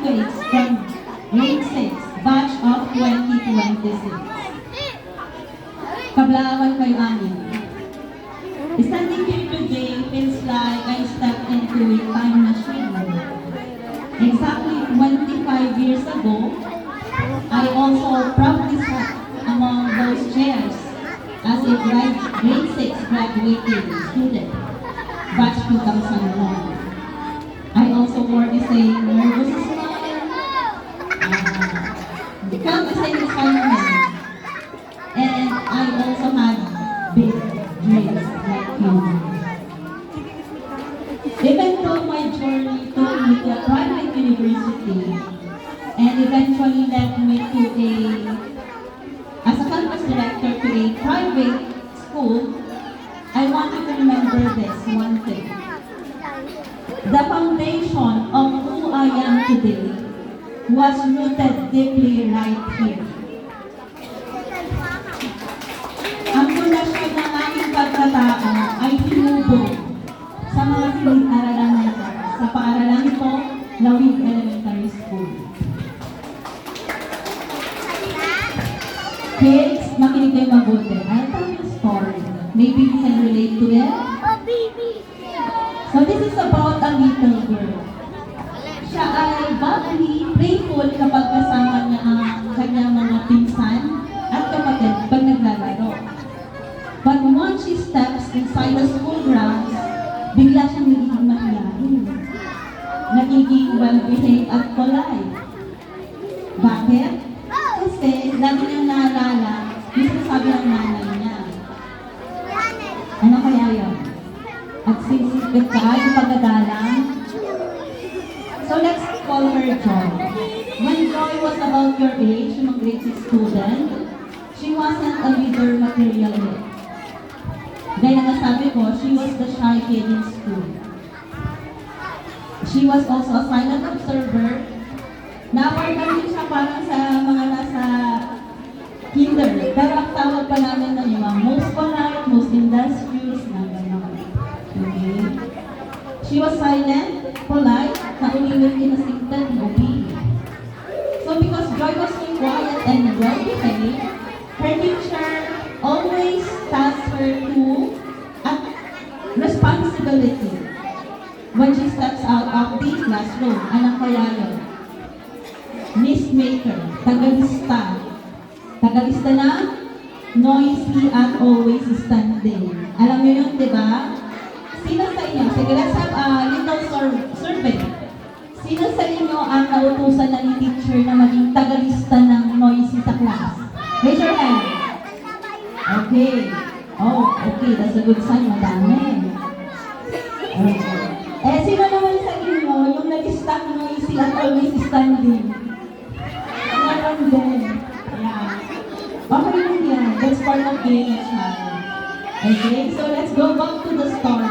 graduates from grade 6, batch of 2026. Kablawan kayo amin. Standing here today feels like I stepped into a time machine. Exactly 25 years ago, I also proudly sat among those chairs as a grade 6 graduating student, batch 2001. I also wore the same nervous smile, felt the same excitement, and I also had big dreams like you. Even though my journey took me to a private university and eventually led me as a campus director to a private school, I want you to remember this one thing. The foundation of who I am today was rooted deeply right here. Ang pundasyon ng aking pagkatao ay hinubog sa mga pinag-aralan nito sa paaralan ito, Lawig Elementary School. Kids, makinig kayo mabuti. I'll tell you a story. Maybe you can relate to it. So this is about a little girl. Siya ay bubbly, playful kapag kasama niya ang kanyang mga pinsan at kapatid pag naglalaro. But once she steps inside the school grounds, bigla siyang nagiging mahiyain. Nagiging well-behaved at polite. Bakit? Kasi lagi niyang naalala yung sinasabi ng nanay niya. Ano kaya yun? At sisipit ka yung pagkadalang. So let's call her Joy. When Joy was about your age, yung grade 6 student, she wasn't a leader material yet. Gaya nga sabi ko, she was the shy kid in school. She was also a silent observer. Na-award namin siya parang sa mga nasa kinder. Pero ang tawag pa namin na yung mga most polite, most industrious, na gano'n. Okay? She was silent, polite, nauliwit, innocent, obedient. So because Joy was so quiet and well-behaved, her teacher always tasked her to responsibility when she steps out of the classroom. Anong kaya yun? Miss Maker, tagalista. Tagalista na, noisy at always standing. Alam niyo yun, di ba? Sino sa inyo? Sige, let's have a little survey. Sino sa inyo ang nautusan na ni teacher na maging tagalista ng noisy sa class? Raise your hand. Okay. Oh, okay. That's a good sign. Madami. Okay. Eh, sino naman sa inyo yung nag-stuck noisy at always standing? Meron din. Yeah. Okay lang yan. That's part of being a child. Okay, so let's go back to the story.